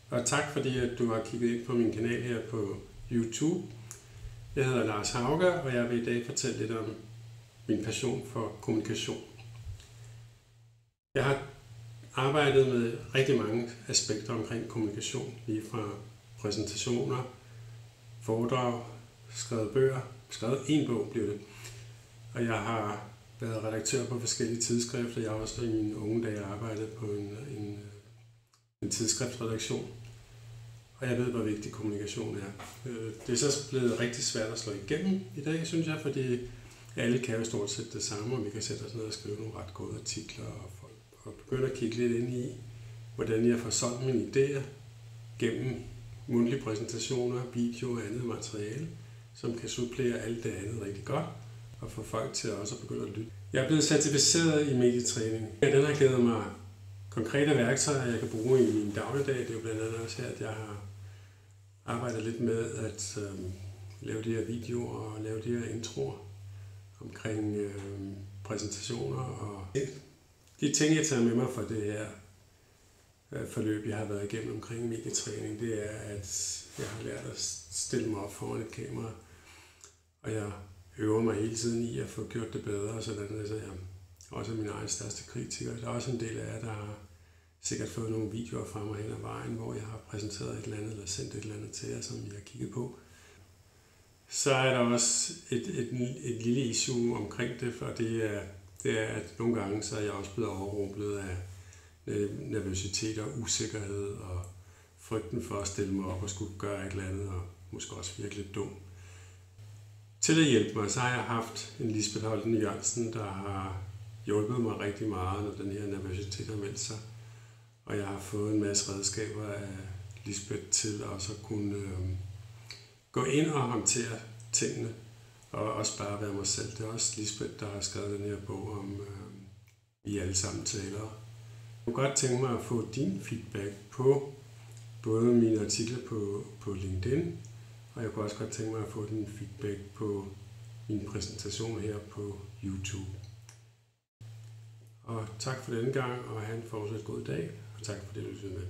Og tak fordi at du har kigget ind på min kanal her på YouTube. Jeg hedder Lars Hauger, og jeg vil i dag fortælle lidt om min passion for kommunikation. Jeg har arbejdet med rigtig mange aspekter omkring kommunikation, lige fra præsentationer, foredrag, skrevet bøger, skrevet en bog blev det. Og jeg har været redaktør på forskellige tidsskrifter. Jeg har også i mine unge dage arbejdet på en tidsskriftsredaktion. Og jeg ved, hvor vigtig kommunikation er. Det er så blevet rigtig svært at slå igennem i dag, synes jeg, fordi alle kan jo stort set det samme, og vi kan sætte os ned og skrive nogle ret gode artikler og begynde at kigge lidt ind i, hvordan jeg får solgt mine idéer gennem mundtlige præsentationer, video og andet materiale, som kan supplere alt det andet rigtig godt, og få folk til også at begynde at lytte. Jeg er blevet certificeret i medietræning. Den har givet mig konkrete værktøjer, jeg kan bruge i min dagligdag. Det er jo blandt andet også her, at jeg har arbejdet lidt med at lave de her videoer og lave de her introer omkring præsentationer. Og de ting, jeg tager med mig fra det her forløb, jeg har været igennem omkring medietræning, det er, at jeg har lært at stille mig op foran et kamera, og jeg øver mig hele tiden i at få gjort det bedre, sådan at jeg også er min egen største kritiker. Der er også en del af jer, der har sikkert fået nogle videoer fra mig hen ad vejen, hvor jeg har præsenteret et eller andet, eller sendt et eller andet til jer, som I har kigget på. Så er der også et lille issue omkring det, for det er, at nogle gange så er jeg også blevet overrumplet af nervøsitet og usikkerhed, og frygten for at stille mig op og skulle gøre et eller andet, og måske også virkelig dum. Til at hjælpe mig, så har jeg haft en Lisbeth Holten Jørgensen, der har hjulpet mig rigtig meget, når den her nervøsitet har meldt sig. Og jeg har fået en masse redskaber af Lisbeth til også at kunne gå ind og håndtere tingene, og også bare være mig selv. Det er også Lisbeth, der har skrevet den her bog om Vi alle sammen taler. Jeg kunne godt tænke mig at få din feedback på både mine artikler på LinkedIn, og jeg kunne også godt tænke mig at få din feedback på min præsentation her på YouTube. Og tak for denne gang, og have en fortsat god dag, og tak for det, du lyttede med.